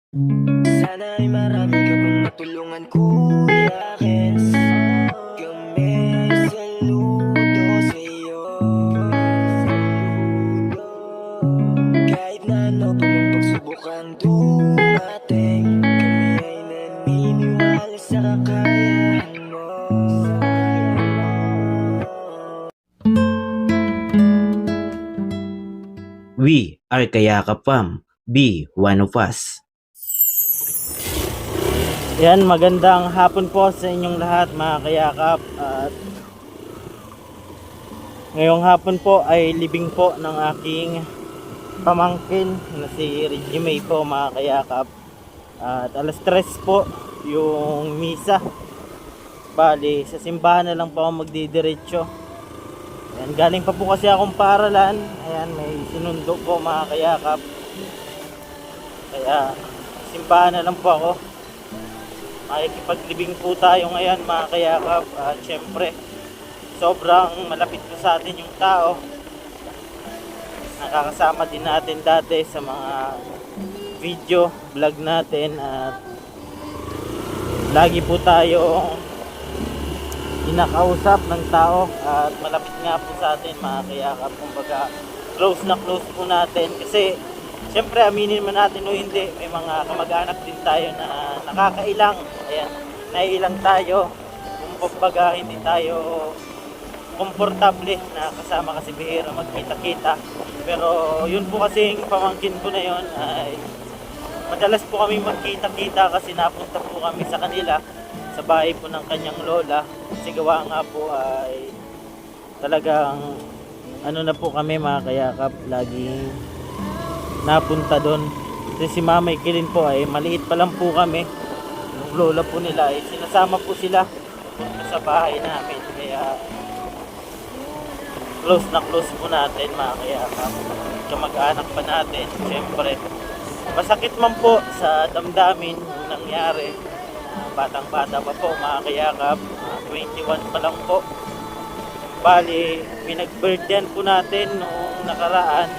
Sana ay marami ka pang matulungan, Kuya Kens. Kami ay saludo sa'yo. Kahit na ano pa mang pagsubok ang dumating, kami ay naniniwala sa kakayahan mo. We are Kayakap Fam. Be one of us. Yan, magandang hapon po sa inyong lahat mga kayakap. At ngayong hapon po ay libing po ng aking pamangkin na si Reggie May po mga kayakap. At alas 3 po yung misa. Bali, sa simbahan na lang po ako magdidiretso. Ayan, galing pa po kasi akong paaralan. Ayan, may sinundo po mga kayakap. Kaya simbahan na lang po ako. Makikipaglibing po tayo ngayon mga kayakap. At syempre sobrang malapit po sa atin yung tao. Nakakasama din natin dati sa mga video vlog natin. At lagi po tayo kinakausap ng tao. At malapit nga po sa atin mga kayakap. Kumbaga close na close po natin. Kasi siyempre aminin man natin o hindi, may mga kamag-anak din tayo na nakakailang. Ayan, naiilang tayo. Kumbaga hindi tayo komportable na kasama kasi bihira magkita-kita. Pero yun po kasing pamangkin ko na yun ay madalas po kami magkita-kita kasi napunta po kami sa kanila sa bahay po ng kanyang lola. Kasi gawa nga po ay talagang ano na po kami mga kayakap, laging napunta doon. Kasi si Mamay Kilin po ay maliit pa lang po kami. Yung lola po nila ay sinasama po sila sa bahay namin. Kaya close na close po natin mga kayakap. Kamag-anak pa natin. Siyempre masakit man po sa damdamin yung nangyari. Batang-bata pa po mga kayakap. 21 pa lang po. Bali, pinag-birthdayan po natin noong nakaraan,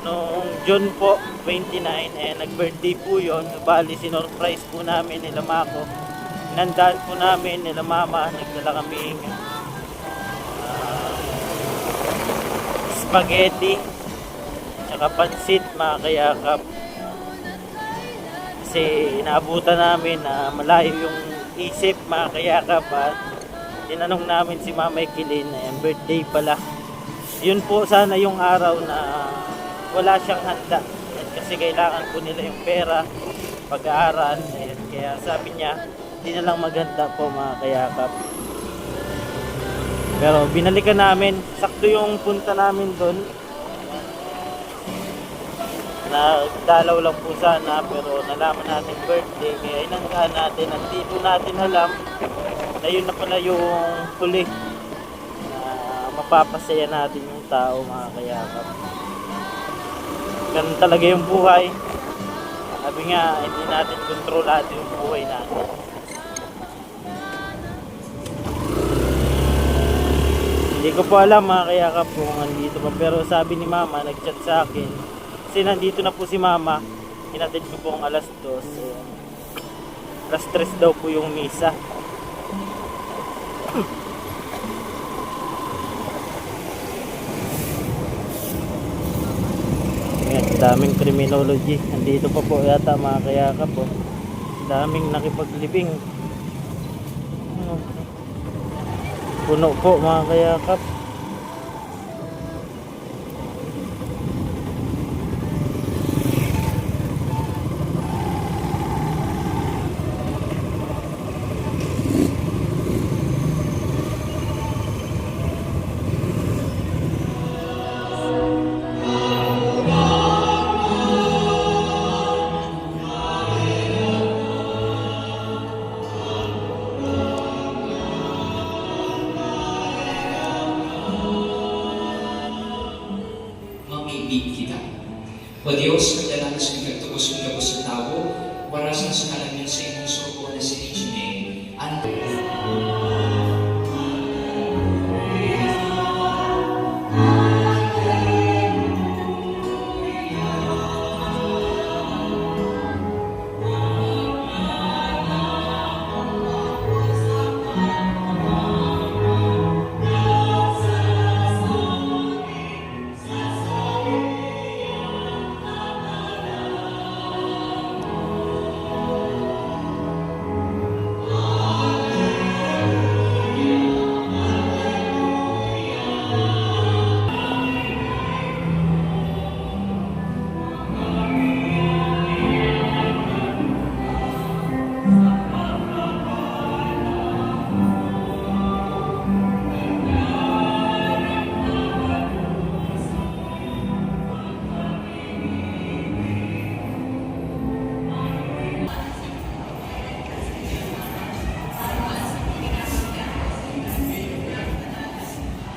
noong June po 29, nag-birthday po yun. Bali, sinorprise po namin nila Mako. Nandaan po namin nila Mama, nagdala kaming spaghetti tsaka pansit mga kayakap. Kasi inaabutan namin na malayo yung isip mga kayakap. At tinanong namin si Mamay Kilin, birthday pala. Yun po sana yung araw na wala siyang handa. Kasi kailangan po nila yung pera, pag-aaral. Kaya sabi niya, hindi na lang maganda po mga kayakap. Pero binalikan namin, sakto yung punta namin doon. Nagdalaw lang po sana pero nalaman natin birthday. Kaya inanggaan natin, hindi po natin alam na yun na pala yung huli na mapapasaya natin yung tao mga kayakap. Ganun talaga yung buhay. Sabi nga, hindi natin kontrolado yung buhay natin. Hindi ko po alam mga kayakap kung andito pa. Pero sabi ni Mama, nag-chat sa akin. Kasi nandito na po si Mama. Hinatid ko pong alas 2. Alas 3 daw po yung misa. Daming criminology. Andito pa po yata mga kayakap po. Daming nakipaglibing. Puno po mga kayakap. Mamibig kita. O Diyos, pagdalang sa nagtugos ng gabos sa tao, warasan sa kalamin sa inyong suko na si Regine,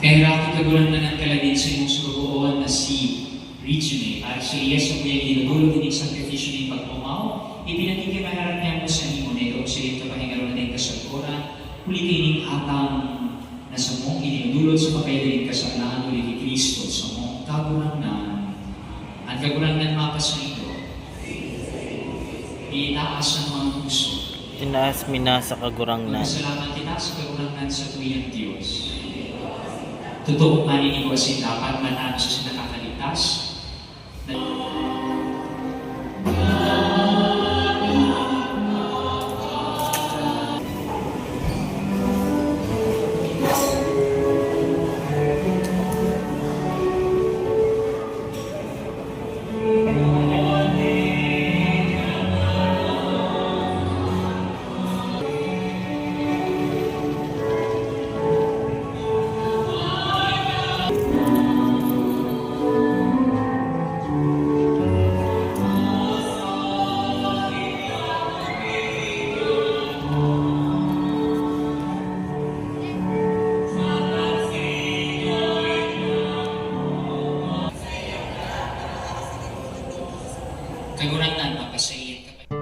Kaya rakit kagulang na ng kalagin sa imong surugoon na si Regine, at sa iya sa kuya ginagulog din sa sakripisyo ng pagpumaw, ipinagigimaharan niya mo sa imo na ikaw sa iyong kapahingaron na kasaguran, huli kining atang na sa mong inidulot sa pagkaidaling kasalanan uli ni Kristo sa mong kagulangan. Ang kagulangan mapasalido, itaas ang mga puso. Tinaas mina sa kagurangnan. Salamat kita sa kagulangan sa tuyang Diyos. Totoo man ini ko kasi dapat manalo sa sinakakaligtas. Kagulangan mapasayit ka pa.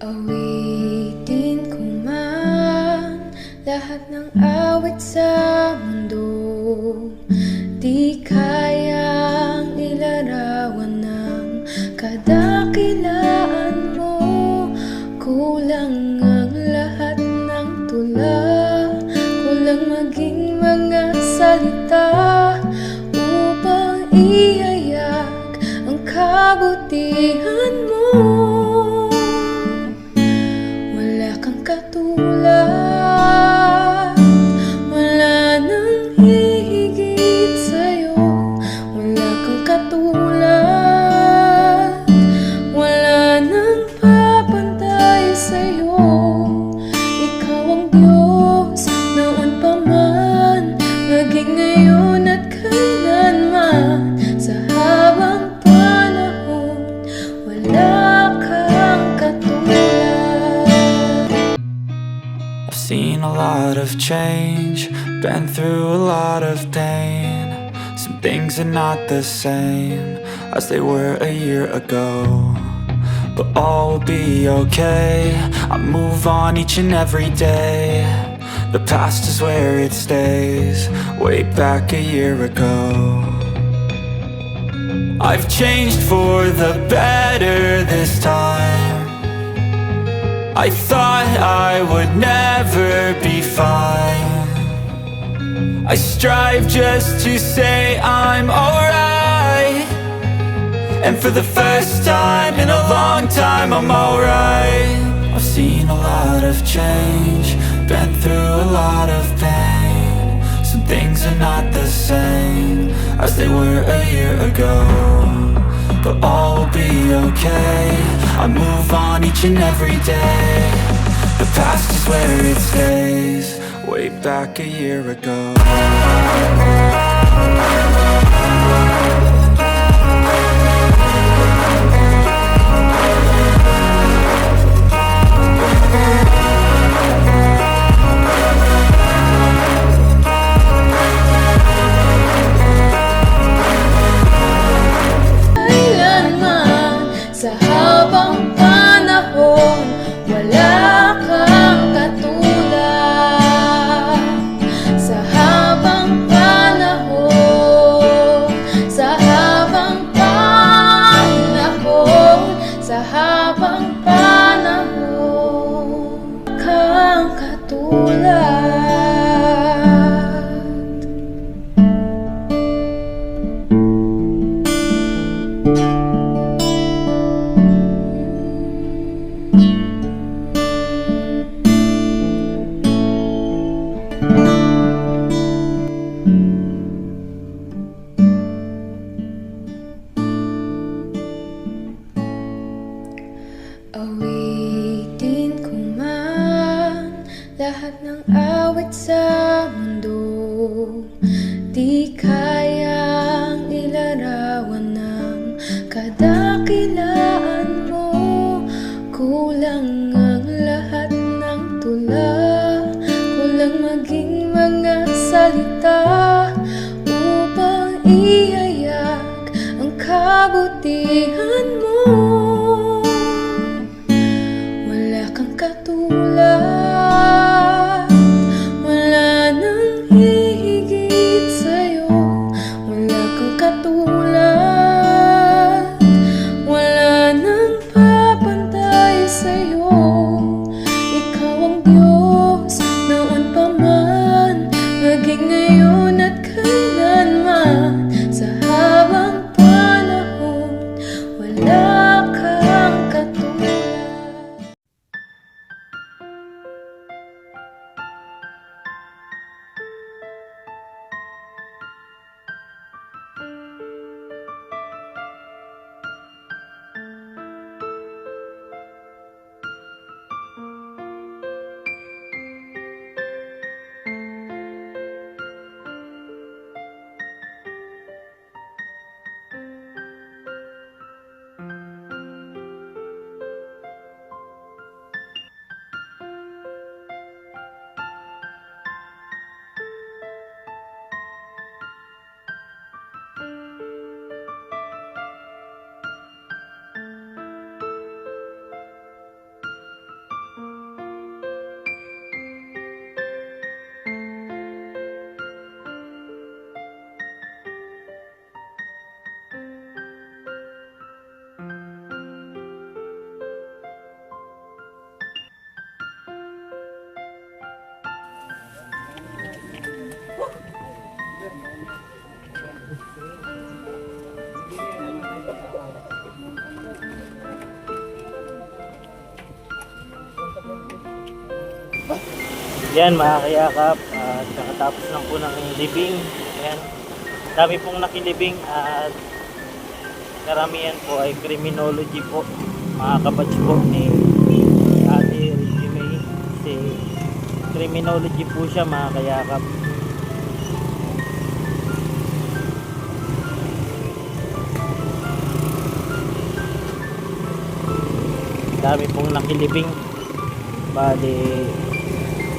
Awitin ko man lahat ng awit sa mundo, di kayang ilarawan ng kadakilaan mo. Kulang ang lahat ng tula, kulang maging mga salita upang ihayak ang kabutihan mo. Wala kang katulad, wala nang hihigit sa'yo. Wala kang katulad, wala nang papantay sa'yo. Ikaw ang Diyos noon pa man, maging ngayon at kailanman. Sa habang panahon, wala kang katulad. I've seen a lot of change, been through a lot of pain. Some things are not the same as they were a year ago, but all will be okay. I move on each and every day. The past is where it stays, way back a year ago. I've changed for the better this time. I thought I would never be fine. I strive just to say I'm alright, and for the first time in a long time I'm alright. I've seen a lot of change, been through a lot of pain. Some things are not the same as they were a year ago, but all will be okay. I move on each and every day. The past is where it stays, way back a year ago. Kailanman sa habang panahon, wala kang katulad. Sa habang panahon, sa habang panahon, sa habang panahon, kang katulad. Awitin ko man lahat ng awit sa mundo. Di kayang ilarawan ng kadakilaan mo. Kulang ang lahat ng tula, kulang maging mga salita upang ihayak ang kabutihan mo. Wala kang katulad, wala nang hihigit sa'yo. Wala kang katulad, wala nang papantay sa'yo. Ikaw ang Diyos noon pa man, maging ngayon at kailanman. Sa habang panahon, wala kang katulad. Yan mga kayakap, at kakatapos lang po ng libing. Yan, dami pong nakilibing at karamihan po ay criminology po, mga kabatch po ni Ate Reggie May. Kasi criminology po siya mga kayakap. Dami pong nakilibing. Bali,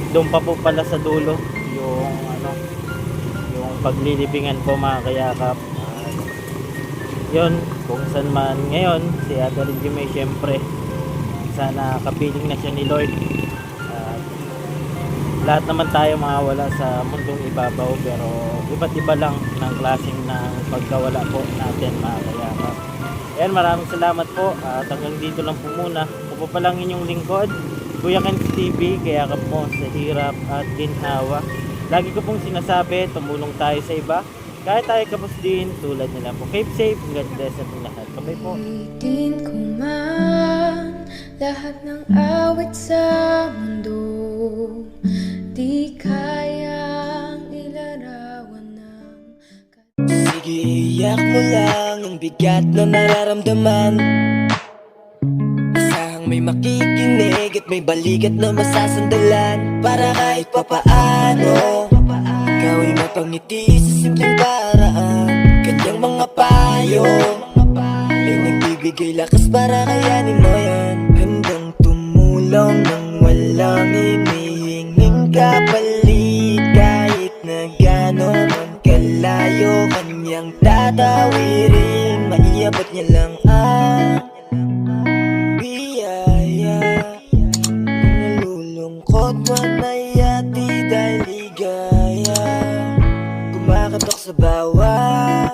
doon pa po pala sa dulo yung yung paglilibingan po mga kayakap. Yun, kung saan man ngayon si Ate Reggie May, syempre sana kapiling na siya ni Lord. Lahat naman tayo mawawala sa mundong ibabaw, pero iba't iba lang ng klaseng ng pagkawala po natin mga kayakap. Ayan, maraming salamat po at hanggang dito lang po muna. Ako po palang inyong lingkod, Kuya Ken TV, kaya ka po sa hirap at ginhawa. Lagi ko pong sinasabi, tumulong tayo sa iba. Kahit tayo kapos din, tulad nila po. Keep safe, God bless at lahat. Kamay po. Ulitin ko man lahat ng awit sa mundo. Di kayang ilarawan ng Sige, iyak mo lang ang bigat na nararamdaman. Asahang may makikinig at may balikat na masasandalan. Para kahit papaano ikaw ay mapangiti sa simpleng paraan. Kanyang mga payo ay nagbibigay lakas para kayanin mo yan. Handang tumulong nang walang hinihinging kapalit. Kahit na gano'n man kalayo kanyang tatawirin, maiabot niya lang ang biyaya. Kung nalulungkot man ay ati dahil ligaya, kumakatok sa bawat